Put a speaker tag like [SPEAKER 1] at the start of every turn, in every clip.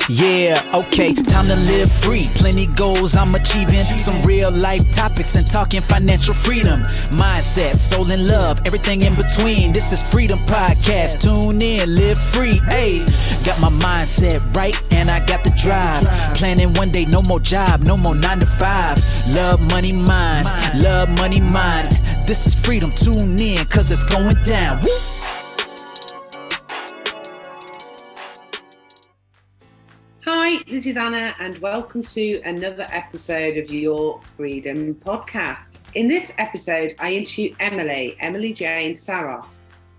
[SPEAKER 1] Yeah, okay, time to live free. Plenty goals I'm achieving. Some real life topics and talking financial freedom. Mindset, soul and love, everything in between. This is Freedom Podcast. Tune in, live free. Hey, got my mindset right and I got the drive. Planning one day, no more job, no more 9 to 5. Love money, mind. Love money, mind. This is freedom. Tune in, cause it's going down. Woo!
[SPEAKER 2] Hi, this is Anna and welcome to another episode of Your Freedom Podcast. In this episode, I interview Emily Jane Sarroff.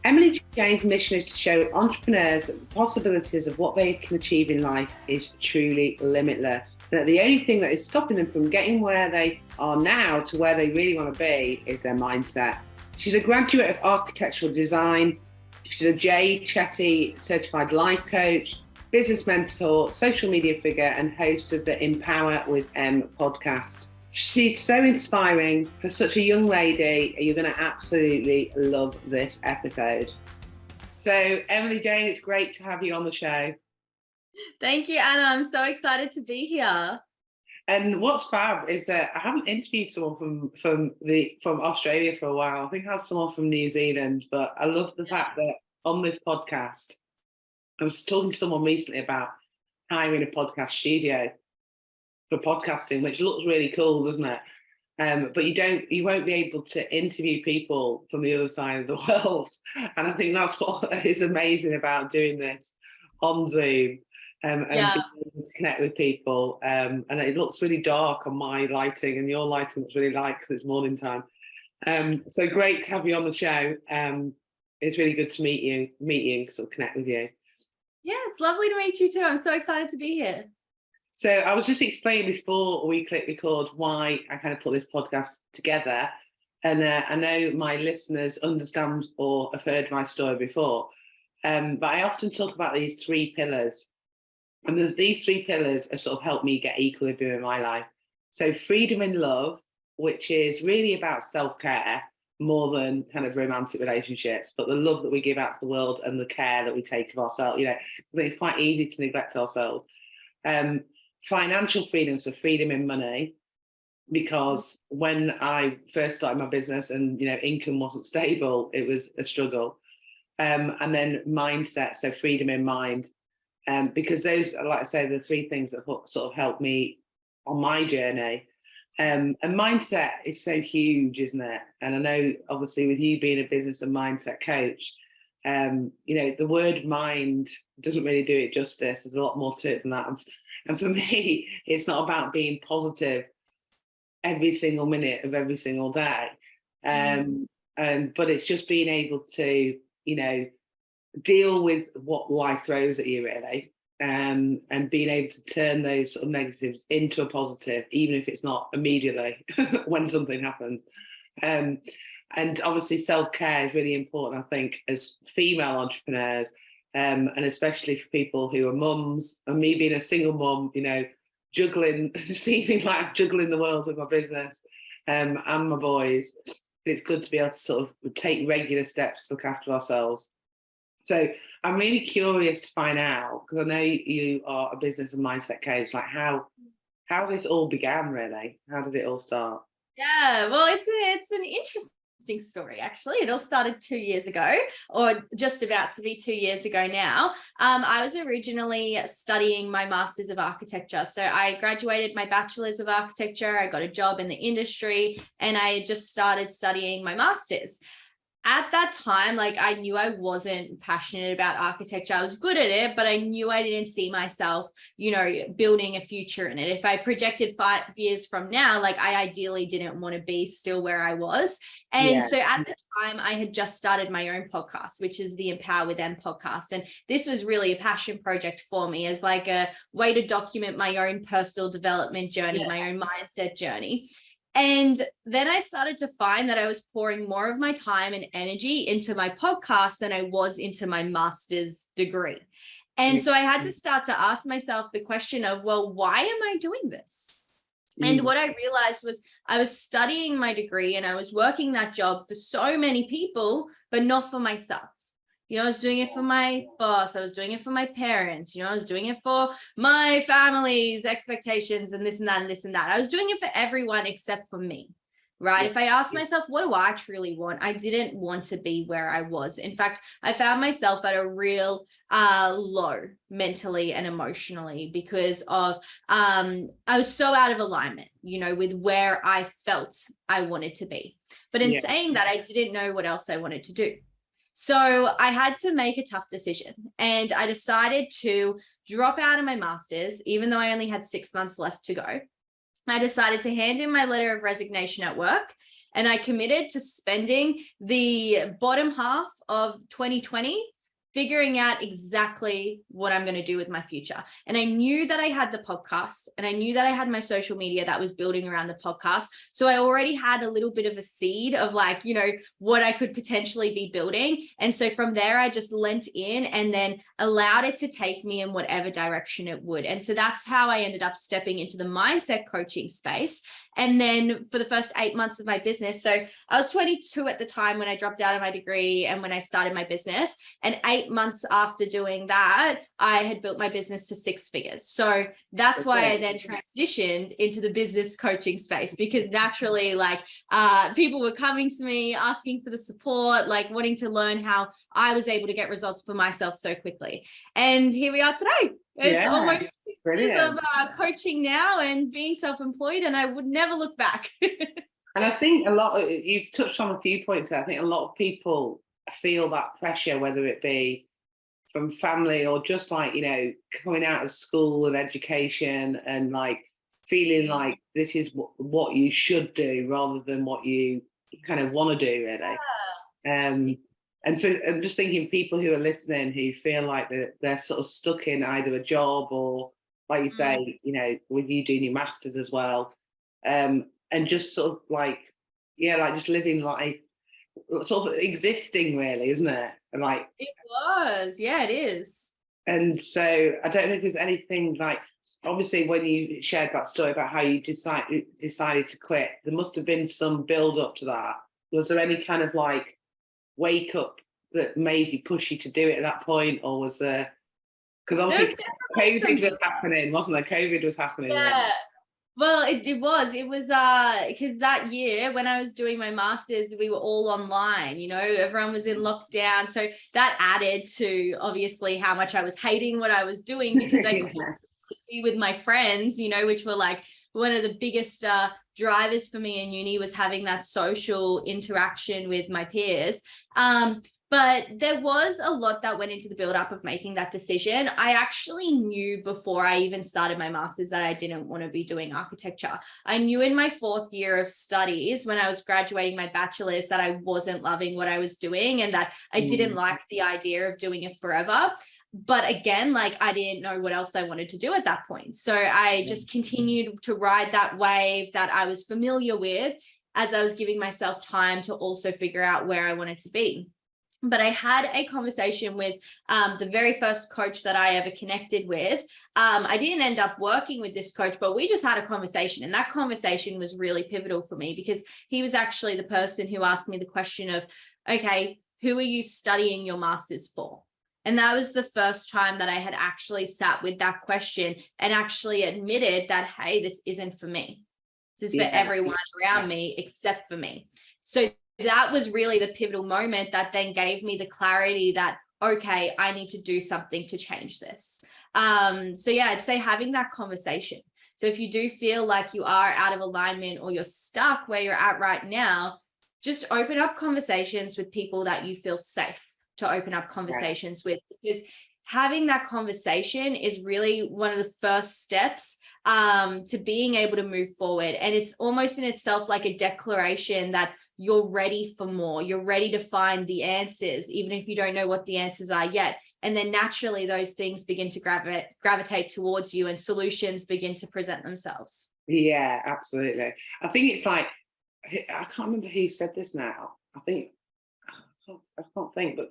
[SPEAKER 2] Emily Jane's mission is to show entrepreneurs that the possibilities of what they can achieve in life is truly limitless. That the only thing that is stopping them from getting where they are now to where they really want to be is their mindset. She's a graduate of architectural design. She's a J. Chetty certified life coach, business mentor, social media figure, and host of the Empower with M podcast. She's so inspiring for such a young lady. You're going to absolutely love this episode. So, Emily Jane, it's great to have you on the show.
[SPEAKER 3] Thank you, Anna. I'm so excited to be here.
[SPEAKER 2] And what's fab is that I haven't interviewed someone from Australia for a while. I think I had someone from New Zealand, but I love the fact that on this podcast, I was talking to someone recently about hiring a podcast studio for podcasting, which looks really cool, doesn't it? But you won't be able to interview people from the other side of the world. And I think that's what is amazing about doing this on Zoom and being able to connect with people. And it looks really dark on my lighting, and your lighting looks really light because it's morning time. So great to have you on the show. It's really good to meet you and sort of connect with you.
[SPEAKER 3] Yeah, it's lovely to meet you too. I'm so excited to be here.
[SPEAKER 2] So I was just explaining before we click record why I kind of put this podcast together. And I know my listeners understand or have heard my story before. But I often talk about these 3 pillars. And these 3 pillars have sort of helped me get equilibrium in my life. So freedom in love, which is really about self-care, more than kind of romantic relationships, but the love that we give out to the world and the care that we take of ourselves. You know, I think it's quite easy to neglect ourselves. Financial freedom, so freedom in money, because when I first started my business and, you know, income wasn't stable, it was a struggle. And then mindset, so freedom in mind, because those, like I say, the 3 things that sort of helped me on my journey. And mindset is so huge, isn't it? And I know, obviously, with you being a business and mindset coach, you know, the word mind doesn't really do it justice. There's a lot more to it than that. And for me, it's not about being positive every single minute of every single day. But it's just being able to, you know, deal with what life throws at you, really. And being able to turn those sort of negatives into a positive, even if it's not immediately when something happens. And obviously self-care is really important, I think, as female entrepreneurs, and especially for people who are mums, and me being a single mum, you know, seeming like I'm juggling the world with my business and my boys. It's good to be able to sort of take regular steps to look after ourselves. So I'm really curious to find out, because I know you are a business and mindset coach, like how this all began, really. How did it all start?
[SPEAKER 3] Yeah, well, it's an interesting story, actually. It all started 2 years ago, or just about to be 2 years ago now. I was originally studying my Masters of Architecture. So I graduated my Bachelor's of Architecture. I got a job in the industry, and I had just started studying my Masters. At that time, like, I knew I wasn't passionate about architecture. I was good at it, but I knew I didn't see myself, you know, building a future in it. If I projected 5 years from now, like, I ideally didn't want to be still where I was. And so at the time, I had just started my own podcast, which is the Empower with M podcast. And this was really a passion project for me, as like a way to document my own personal development journey, my own mindset journey. And then I started to find that I was pouring more of my time and energy into my podcast than I was into my master's degree. And so I had to start to ask myself the question of, well, why am I doing this? And what I realized was I was studying my degree and I was working that job for so many people, but not for myself. You know, I was doing it for my boss. I was doing it for my parents. You know, I was doing it for my family's expectations and this and that and this and that. I was doing it for everyone except for me, right? If I asked myself, what do I truly want? I didn't want to be where I was. In fact, I found myself at a real low mentally and emotionally because of I was so out of alignment, you know, with where I felt I wanted to be. But in saying that, I didn't know what else I wanted to do. So I had to make a tough decision, and I decided to drop out of my master's, even though I only had 6 months left to go. I decided to hand in my letter of resignation at work, and I committed to spending the bottom half of 2020 figuring out exactly what I'm going to do with my future. And I knew that I had the podcast, and I knew that I had my social media that was building around the podcast. So I already had a little bit of a seed of like, you know, what I could potentially be building. And so from there, I just lent in and then allowed it to take me in whatever direction it would. And so that's how I ended up stepping into the mindset coaching space. And then for the first 8 months of my business, so I was 22 at the time when I dropped out of my degree and when I started my business. And 8 months after doing that, I had built my business to 6 figures. So that's why I then transitioned into the business coaching space, because naturally, like people were coming to me asking for the support, like wanting to learn how I was able to get results for myself so quickly. And here we are today. It's almost 6 years of coaching now and being self-employed, and I would never look back.
[SPEAKER 2] And I think you've touched on a few points there. I think a lot of people feel that pressure, whether it be from family or just like, you know, coming out of school and education and like feeling like this is what you should do rather than what you kind of want to do, really. And I'm just thinking people who are listening who feel like they're sort of stuck in either a job or, like you say, you know, with you doing your masters as well, and just sort of like, like just living life, sort of existing, really, isn't it? And like
[SPEAKER 3] it it is.
[SPEAKER 2] And so I don't know if there's anything like, obviously, when you shared that story about how you decided to quit, there must have been some build up to that. Was there any kind of like wake up that made you push you to do it at that point, or was there? Because obviously COVID was happening, wasn't there? COVID was happening.
[SPEAKER 3] Yeah. Well, it was because that year when I was doing my master's, we were all online, you know, everyone was in lockdown. So that added to obviously how much I was hating what I was doing, because I couldn't be with my friends, you know, which were like one of the biggest drivers for me in uni was having that social interaction with my peers. But there was a lot that went into the build up of making that decision. I actually knew before I even started my master's that I didn't want to be doing architecture. I knew in my 4th year of studies, when I was graduating my bachelor's, that I wasn't loving what I was doing and that I didn't like the idea of doing it forever. But again, like I didn't know what else I wanted to do at that point. So I just continued to ride that wave that I was familiar with as I was giving myself time to also figure out where I wanted to be. But I had a conversation with the very first coach that I ever connected with. I didn't end up working with this coach, but we just had a conversation. And that conversation was really pivotal for me because he was actually the person who asked me the question of, okay, who are you studying your master's for? And that was the first time that I had actually sat with that question and actually admitted that, hey, this isn't for me. This is for everyone around me except for me. So that was really the pivotal moment that then gave me the clarity that, okay, I need to do something to change this. So yeah, I'd say having that conversation. So if you do feel like you are out of alignment or you're stuck where you're at right now, just open up conversations with people that you feel safe to open up conversations with, because having that conversation is really one of the first steps to being able to move forward. And it's almost in itself like a declaration that you're ready for more. You're ready to find the answers, even if you don't know what the answers are yet. And then naturally those things begin to gravitate towards you and solutions begin to present themselves.
[SPEAKER 2] Yeah, absolutely. I think it's like, I can't remember who said this now. I can't think, but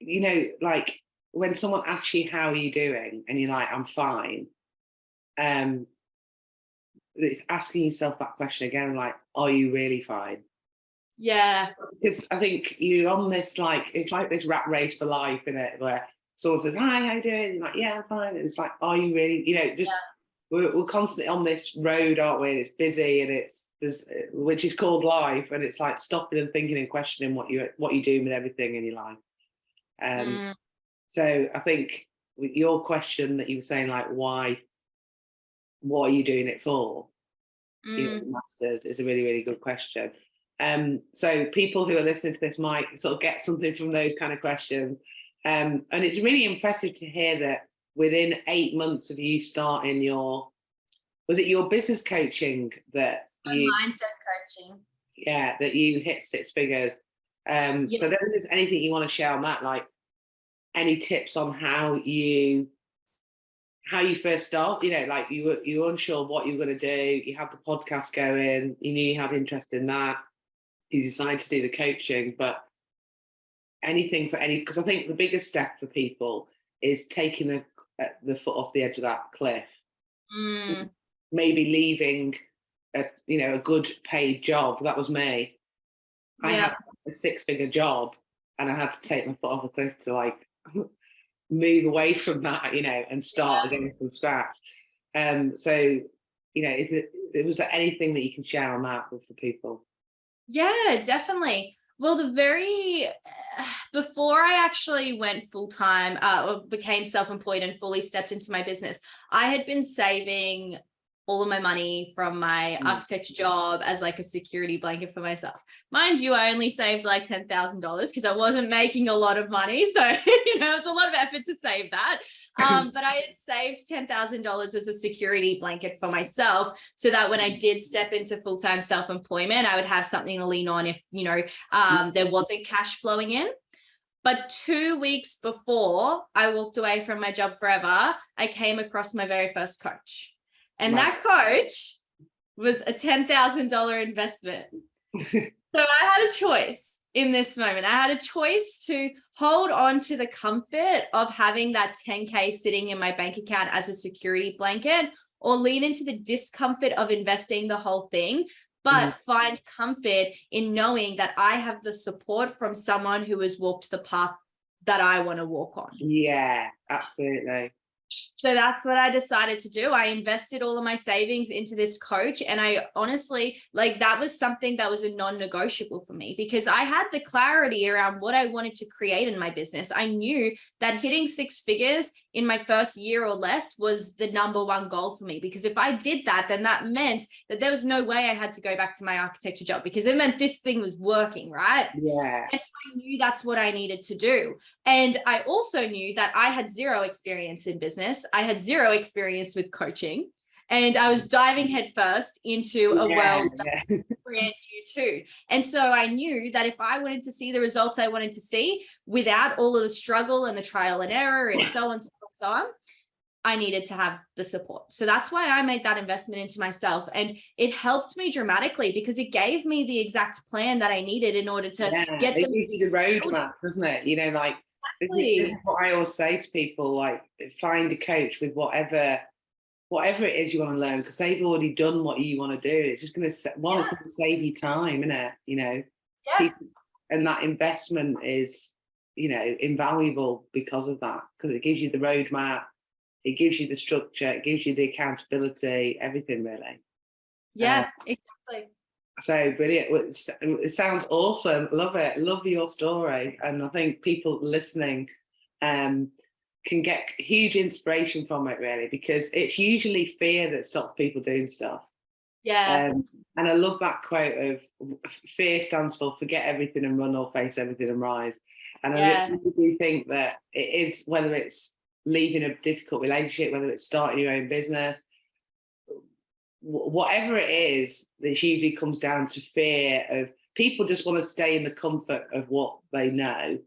[SPEAKER 2] you know, like when someone asks you, how are you doing? And you're like, I'm fine. It's asking yourself that question again, like, are you really fine?
[SPEAKER 3] Yeah.
[SPEAKER 2] Because I think you're on this, like, it's like this rat race for life, isn't it? Where someone says, "Hi, how you doing?" You're like, "Yeah, I'm fine." And it's like, "Are you really?" You know, just we're constantly on this road, aren't we? And it's busy, and which is called life, and it's like stopping and thinking and questioning what you're doing with everything in your life. So I think with your question that you were saying, like, why, what are you doing it for? You know, the masters is a really, really good question. So people who are listening to this might sort of get something from those kind of questions. And it's really impressive to hear that within 8 months of you starting was it your business coaching that
[SPEAKER 3] Mindset coaching.
[SPEAKER 2] Yeah, that you hit 6 figures. So I don't think there's anything you want to share on that, like any tips on how you first start, you know, like you were unsure what you were going to do, you had the podcast going, you knew you had interest in that, you decided to do the coaching, but anything because I think the biggest step for people is taking the foot off the edge of that cliff. Maybe leaving a good paid job. That was me. I had a 6-figure job and I had to take my foot off the cliff to like move away from that, you know, and start again from scratch. So, you know, was there anything that you can share on that with the people?
[SPEAKER 3] Yeah, definitely. Well, before I actually went full-time or became self-employed and fully stepped into my business, I had been saving all of my money from my architecture job as like a security blanket for myself. Mind you, I only saved like $10,000 because I wasn't making a lot of money. So, you know, it's a lot of effort to save that. But I had saved $10,000 as a security blanket for myself so that when I did step into full-time self-employment, I would have something to lean on if, you know, there wasn't cash flowing in. But 2 weeks before I walked away from my job forever, I came across my very first coach. And that coach was a $10,000 investment. So I had a choice in this moment. I had a choice to hold on to the comfort of having that 10K sitting in my bank account as a security blanket, or lean into the discomfort of investing the whole thing, but find comfort in knowing that I have the support from someone who has walked the path that I want to walk on.
[SPEAKER 2] Yeah, absolutely.
[SPEAKER 3] So that's what I decided to do. I invested all of my savings into this coach. And I honestly, like, that was something that was a non-negotiable for me because I had the clarity around what I wanted to create in my business. I knew that hitting 6 figures in my first year or less was the number one goal for me, because if I did that, then that meant that there was no way I had to go back to my architecture job, because it meant this thing was working, right?
[SPEAKER 2] Yeah.
[SPEAKER 3] And so I knew that's what I needed to do. And I also knew that I had zero experience in business. I had zero experience with coaching, and I was diving headfirst into a world that was brand new too. And so I knew that if I wanted to see the results I wanted to see without all of the struggle and the trial and error and so on, so on, I needed to have the support. So that's why I made that investment into myself. And it helped me dramatically because it gave me the exact plan that I needed in order to get them.
[SPEAKER 2] It gives you the roadmap, doesn't it? You know, like, this is what I always say to people, like, find a coach with whatever it is you want to learn, because they've already done what you want to do. It's just going to, it's going to save you time, isn't it? You know, and that investment is, you know, invaluable because of that, because it gives you the roadmap, it gives you the structure, it gives you the accountability, everything really.
[SPEAKER 3] Yeah, exactly.
[SPEAKER 2] So brilliant. It sounds awesome. Love it. Love your story. And I think people listening can get huge inspiration from it, really, because it's usually fear that stops people doing stuff.
[SPEAKER 3] Yeah.
[SPEAKER 2] And I love that quote of fear stands for forget everything and run, or face everything and rise. And I really do think that it is, whether it's leaving a difficult relationship, whether it's starting your own business, whatever it is, this usually comes down to fear of people just want to stay in the comfort of what they know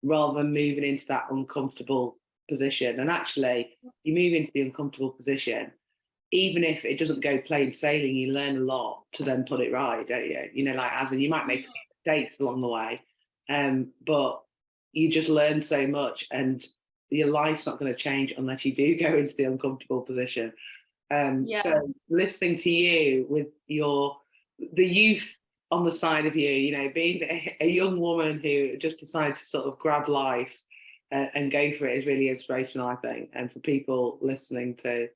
[SPEAKER 2] rather than moving into that uncomfortable position. And actually, you move into the uncomfortable position, even if it doesn't go plain sailing, you learn a lot to then put it right, don't you? You know, like, as in, you might make mistakes along the way, but you just learn so much, and your life's not going to change unless you do go into the uncomfortable position. So listening to you with the youth on the side of you, you know, being a young woman who just decided to sort of grab life and go for it is really inspirational, I think, and for people listening to.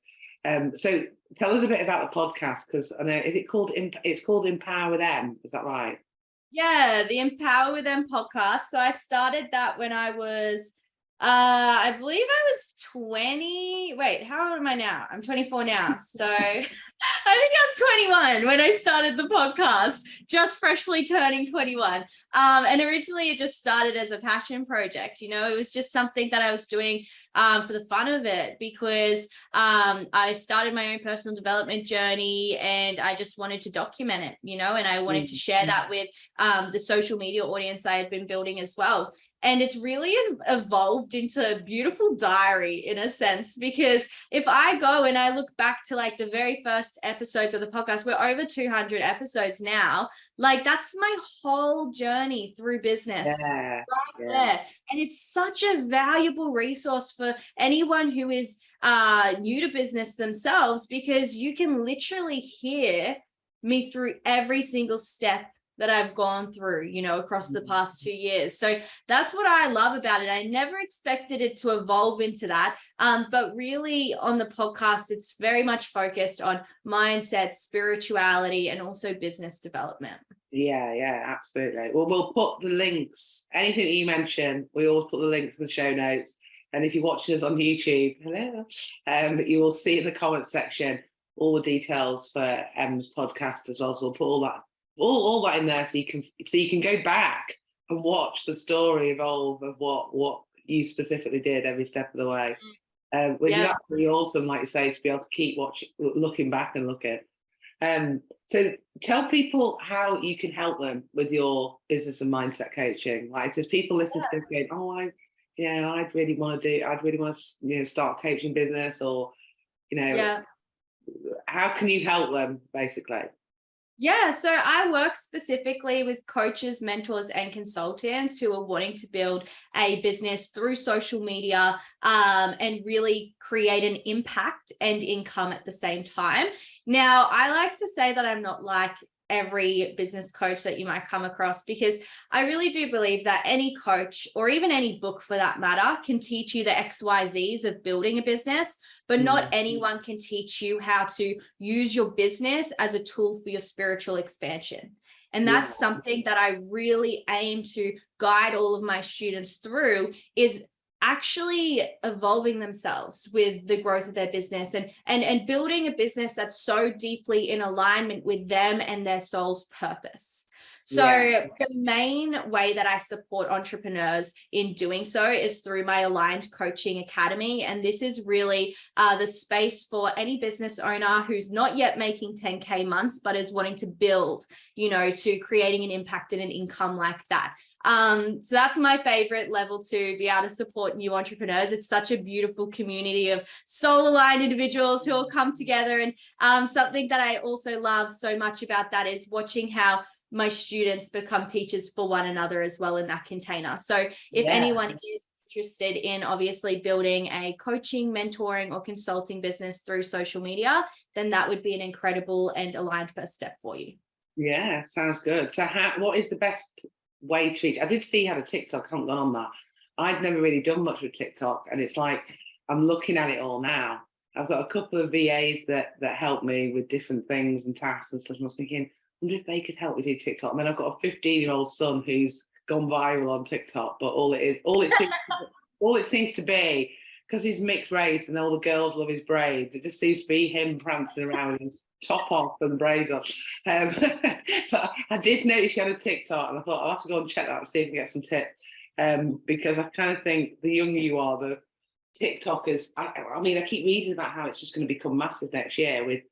[SPEAKER 2] So tell us a bit about the podcast, because I know, it's called Empower with M, is that right?
[SPEAKER 3] Yeah, the Empower with Them podcast. So I started that when I was, I believe I was 20. Wait, how old am I now? I'm 24 now. So I think I was 21 when I started the podcast, just freshly turning 21. And originally it just started as a passion project. You know, it was just something that I was doing for the fun of it, because I started my own personal development journey and I just wanted to document it, you know, and I wanted to share that with the social media audience I had been building as well. And it's really evolved into a beautiful diary in a sense, because if I go and I look back to like the very first episodes of the podcast, we're over 200 episodes now. Like that's my whole journey through business right there. And it's such a valuable resource for anyone who is new to business themselves, because you can literally hear me through every single step that I've gone through, you know, across the past 2 years. So that's what I love about it. I never expected it to evolve into that. But really on the podcast, it's very much focused on mindset, spirituality, and also business development.
[SPEAKER 2] Yeah, absolutely. Well, we'll put the links, anything that you mention, we always put the links in the show notes. And if you're watching us on YouTube, hello, you will see in the comment section all the details for Em's podcast as well. So we'll put all that in there, so you can go back and watch the story evolve of what you specifically did every step of the way. Which is absolutely awesome, like you say, to be able to keep looking back and look at. So tell people how you can help them with your business and mindset coaching. Like, there's people listening to this going, oh, I'd really want to start a coaching business, or, how can you help them basically?
[SPEAKER 3] Yeah, so I work specifically with coaches, mentors, and consultants who are wanting to build a business through social media and really create an impact and income at the same time. Now, I like to say that I'm not like every business coach that you might come across, because I really do believe that any coach, or even any book for that matter, can teach you the XYZs of building a business, but not anyone can teach you how to use your business as a tool for your spiritual expansion. And that's something that I really aim to guide all of my students through, is actually evolving themselves with the growth of their business and building a business that's so deeply in alignment with them and their soul's purpose. So the main way that I support entrepreneurs in doing so is through my Aligned Coaching Academy. And this is really the space for any business owner who's not yet making 10K months, but is wanting to build, to creating an impact and an income like that. So that's my favorite level, to be able to support new entrepreneurs. It's such a beautiful community of soul-aligned individuals who all come together. And something that I also love so much about that is watching how my students become teachers for one another as well in that container. So if anyone is interested in obviously building a coaching, mentoring, or consulting business through social media, then that would be an incredible and aligned first step for you.
[SPEAKER 2] Yeah, sounds good. So what is the best way to reach? I did see you had a TikTok, I haven't gone on that. I've never really done much with TikTok, and it's like, I'm looking at it all now. I've got a couple of VAs that help me with different things and tasks and stuff. And I was thinking, I wonder if they could help me do TikTok. I mean, I've got a 15-year-old son who's gone viral on TikTok, but all it seems to be, because he's mixed race and all the girls love his braids, it just seems to be him prancing around with his top off and braids on. But I did notice you had a TikTok, and I thought I'll have to go and check that and see if I can get some tips. Because I kind of think the younger you are, the TikTokers, I mean, I keep reading about how it's just going to become massive next year with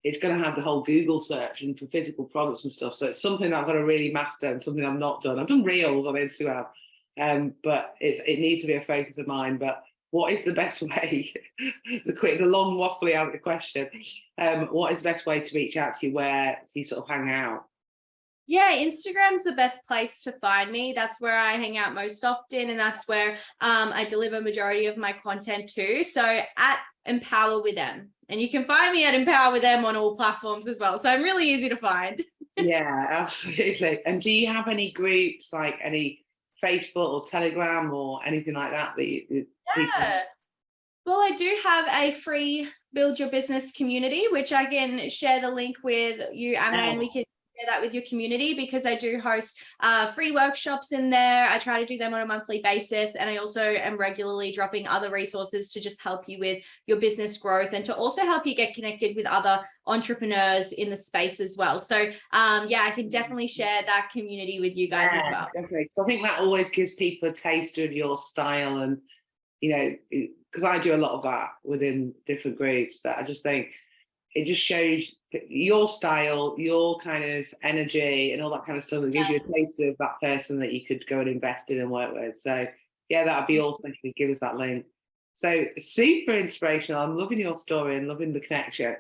[SPEAKER 2] it's going to have the whole Google search and for physical products and stuff. So it's something that I've got to really master, and something I've not done. I've done reels on Instagram, but it needs to be a focus of mine. But what is the best way, the long waffly out of the question, what is the best way to reach out to you? Where do you sort of hang out?
[SPEAKER 3] Yeah, Instagram's the best place to find me. That's where I hang out most often, and that's where I deliver majority of my content too. So at Empower with Them. And you can find me at Empower with Them on all platforms as well. So I'm really easy to find.
[SPEAKER 2] Yeah, absolutely. And do you have any groups, like any Facebook or Telegram or anything like that people?
[SPEAKER 3] Yeah. Well, I do have a free Build Your Business community, which I can share the link with you, Anna, and we can share that with your community, because I do host free workshops in there. I try to do them on a monthly basis, and I also am regularly dropping other resources to just help you with your business growth and to also help you get connected with other entrepreneurs in the space as well. So yeah, I can definitely share that community with you guys as well.
[SPEAKER 2] Okay. So I think that always gives people a taste of your style, and because I do a lot of that within different groups, that I just think it just shows your style, your kind of energy and all that kind of stuff. It gives you a taste of that person that you could go and invest in and work with. So yeah, that'd be awesome if you could give us that link. So super inspirational. I'm loving your story and loving the connection.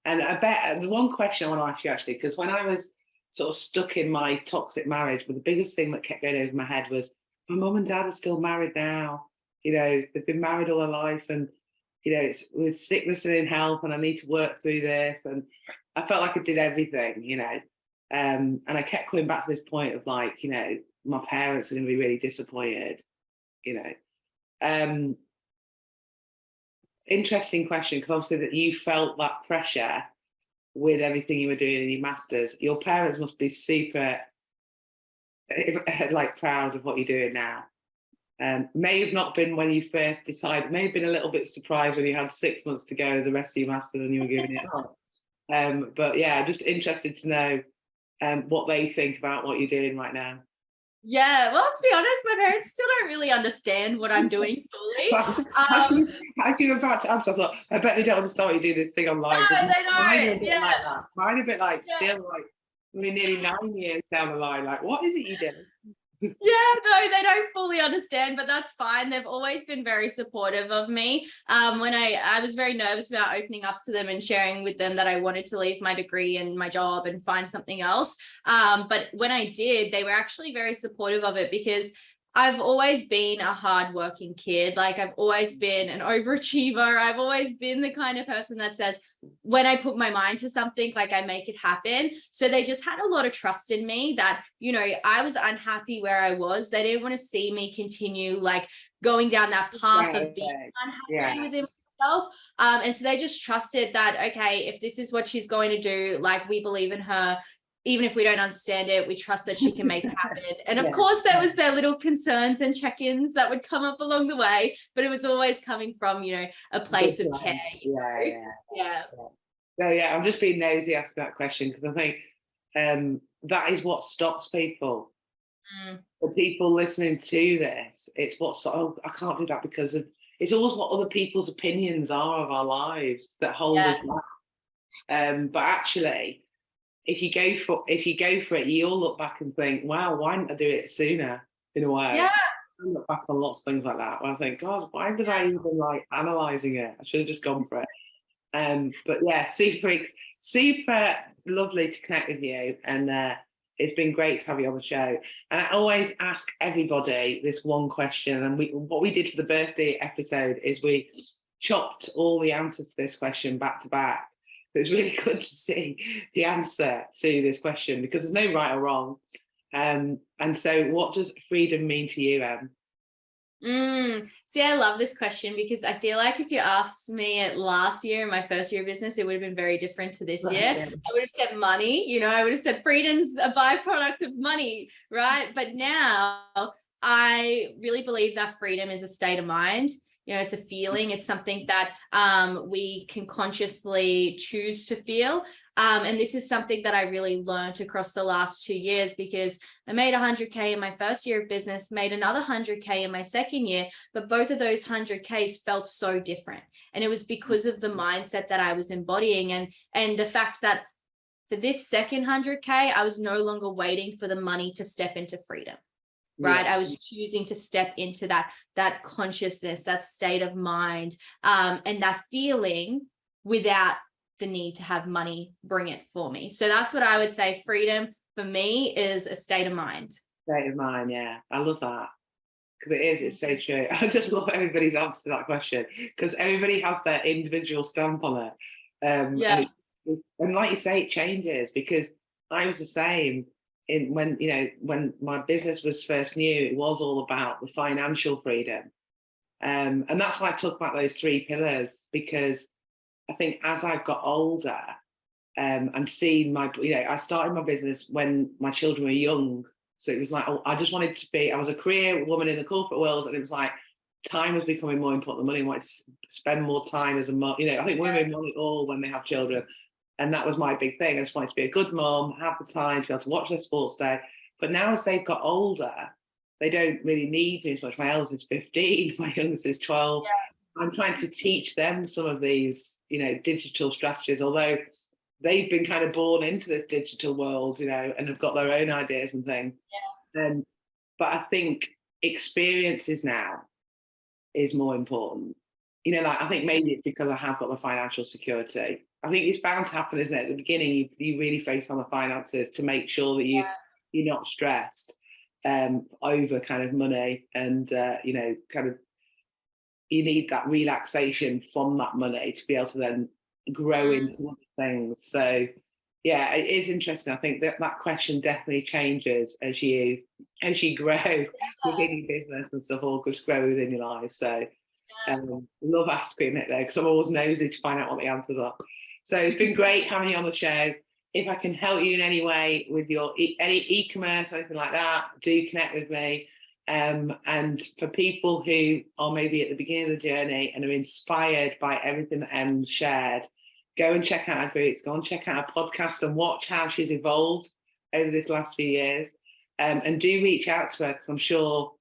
[SPEAKER 2] And I bet the one question I want to ask you, actually, because when I was sort of stuck in my toxic marriage, but the biggest thing that kept going over my head was my mum and dad are still married now. They've been married all their life, and it's with sickness and in health, and I need to work through this. And I felt like I did everything, and I kept coming back to this point of like, my parents are going to be really disappointed, Interesting question, because obviously that you felt that pressure with everything you were doing in your masters. Your parents must be super like proud of what you're doing now. May have not been when you first decided, may have been a little bit surprised when you had 6 months to go the rest of your masters and you were giving it up. But yeah, just interested to know what they think about what you're doing right now.
[SPEAKER 3] Yeah, well, to be honest, my parents still don't really understand what I'm doing fully.
[SPEAKER 2] As you were about to answer, I thought, I bet they don't understand what you do this thing online.
[SPEAKER 3] No, they don't.
[SPEAKER 2] Mine are a bit like that. Mine are a bit like still like, nearly 9 years down the line, like, what is it you do?
[SPEAKER 3] Yeah, no, they don't fully understand, but that's fine. They've always been very supportive of me. When I was very nervous about opening up to them and sharing with them that I wanted to leave my degree and my job and find something else. But when I did, they were actually very supportive of it, because I've always been a hardworking kid. Like, I've always been an overachiever. I've always been the kind of person that says, when I put my mind to something, like, I make it happen. So they just had a lot of trust in me that, I was unhappy where I was. They didn't want to see me continue like going down that path of being unhappy within myself. And so they just trusted that, okay, if this is what she's going to do, like, we believe in her. Even if we don't understand it, we trust that she can make it happen. And of course, there was their little concerns and check-ins that would come up along the way, but it was always coming from, a place of care. Yeah.
[SPEAKER 2] So yeah, I'm just being nosy asking that question, because I think that is what stops people. For people listening to this, it's what I can't do that because of. It's always what other people's opinions are of our lives that hold us back. But actually, if you go for it, you'll look back and think, wow, why didn't I do it sooner? In a way, I look back on lots of things like that where I think, God, why was I even like analysing it? I should have just gone for it. But yeah, super lovely to connect with you, and it's been great to have you on the show. And I always ask everybody this one question, and what we did for the birthday episode is we chopped all the answers to this question back to back. So it's really good to see the answer to this question, because there's no right or wrong. And so what does freedom mean to you, Em?
[SPEAKER 3] See, I love this question, because I feel like if you asked me it last year, in my first year of business, it would have been very different to this year. I would have said money, I would have said freedom's a byproduct of money, right? But now I really believe that freedom is a state of mind. It's a feeling. It's something that we can consciously choose to feel. And this is something that I really learned across the last 2 years, because I made 100K in my first year of business, made another 100K in my second year, but both of those 100Ks felt so different. And it was because of the mindset that I was embodying, and the fact that for this second 100K, I was no longer waiting for the money to step into freedom. Right. I was choosing to step into that consciousness, that state of mind, and that feeling without the need to have money bring it for me. So that's what I would say. Freedom for me is a state of mind.
[SPEAKER 2] State of mind. Yeah. I love that. Because it's so true. I just love everybody's answer to that question, because everybody has their individual stamp on it. And like you say, it changes, because I was the same. When my business was first new, it was all about the financial freedom. And that's why I talk about those 3 pillars, because I think as I've got older, and seen I started my business when my children were young. So it was like, I just wanted to I was a career woman in the corporate world, and it was like, time was becoming more important than money. I wanted to spend more time as a mom. I think women want it all when they have children. And that was my big thing. I just wanted to be a good mom, have the time to be able to watch their sports day. But now as they've got older, they don't really need me as much. My eldest is 15, my youngest is 12. Yeah. I'm trying to teach them some of these, digital strategies, although they've been kind of born into this digital world, and have got their own ideas and things. Yeah. But I think experiences now is more important. I think maybe it's because I have got the financial security. I think it's bound to happen, isn't it? At the beginning, you really focus on the finances to make sure that you're not stressed over kind of money, and kind of you need that relaxation from that money to be able to then grow into other things. So yeah, it is interesting. I think that question definitely changes as you grow within your business and stuff, or just grow within your life. So love asking it there, because I'm always nosy to find out what the answers are. So it's been great having you on the show. If I can help you in any way with your any e-commerce or anything like that, do connect with me. And for people who are maybe at the beginning of the journey and are inspired by everything that Em's shared, go and check out our groups, go and check out our podcast, and watch how she's evolved over this last few years. And do reach out to her, because I'm sure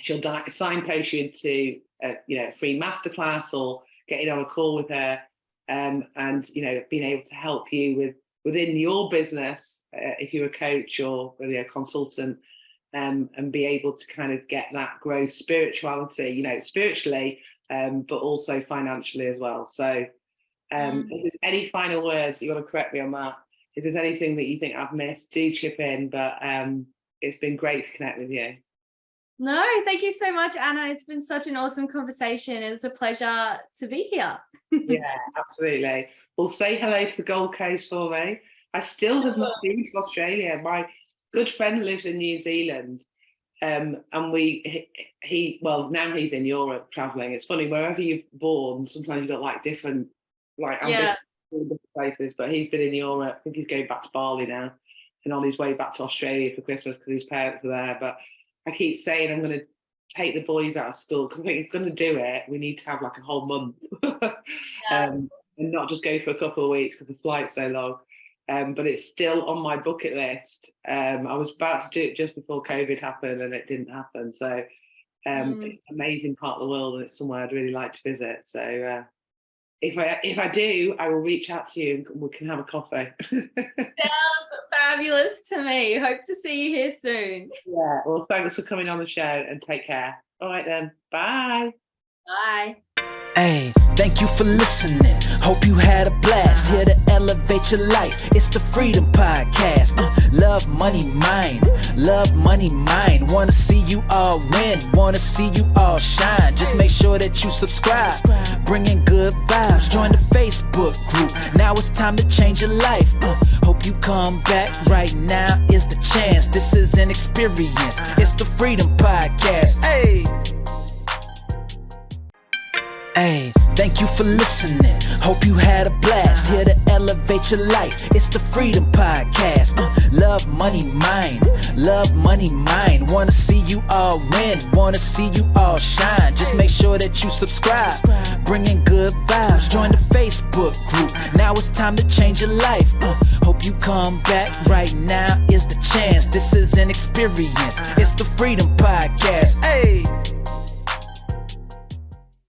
[SPEAKER 2] she'll signpost you into a free masterclass, or getting on a call with her, and being able to help you within your business, if you're a coach or really a consultant, and be able to kind of get that growth spirituality, spiritually, but also financially as well. So if there's any final words, you want to correct me on that. If there's anything that you think I've missed, do chip in. But it's been great to connect with you.
[SPEAKER 3] No, thank you so much, Anna. It's been such an awesome conversation. It was a pleasure to be here.
[SPEAKER 2] Yeah, absolutely. Well, say hello to the Gold Coast for me. I still have not been to Australia. My good friend lives in New Zealand, and now he's in Europe traveling. It's funny, wherever you're born, sometimes you've got different different places. But he's been in Europe. I think he's going back to Bali now, and on his way back to Australia for Christmas because his parents are there. But I keep saying I'm going to take the boys out of school, because I think if we're going to do it, we need to have a whole month, and not just go for a couple of weeks because the flight's so long. But it's still on my bucket list. I was about to do it just before COVID happened, and it didn't happen. So it's an amazing part of the world, and it's somewhere I'd really like to visit. So if I do, I will reach out to you and we can have a coffee.
[SPEAKER 3] Sounds fabulous to me. Hope to see you here soon.
[SPEAKER 2] Yeah, well, thanks for coming on the show, and take care. All right then, bye.
[SPEAKER 3] Bye.
[SPEAKER 1] Hey, thank you for listening. Hope you had a blast. Here to elevate your life. It's the Freedom Podcast. Love, money, mind. Love, money, mind. Wanna see you all win. Wanna see you all shine. Just make sure that you subscribe. Bringing good vibes. Join the Facebook group. Now it's time to change your life. Hope you come back. Right now is the chance. This is an experience. It's the Freedom Podcast. Hey. Hey, thank you for listening. Hope you had a blast. Here to elevate your life. It's the Freedom Podcast. Love, money, mind. Love, money, mind. Wanna see you all win. Wanna see you all shine. Just make sure that you subscribe. Bringing good vibes. Join the Facebook group. Now it's time to change your life. Hope you come back. Right now is the chance. This is an experience. It's the Freedom Podcast.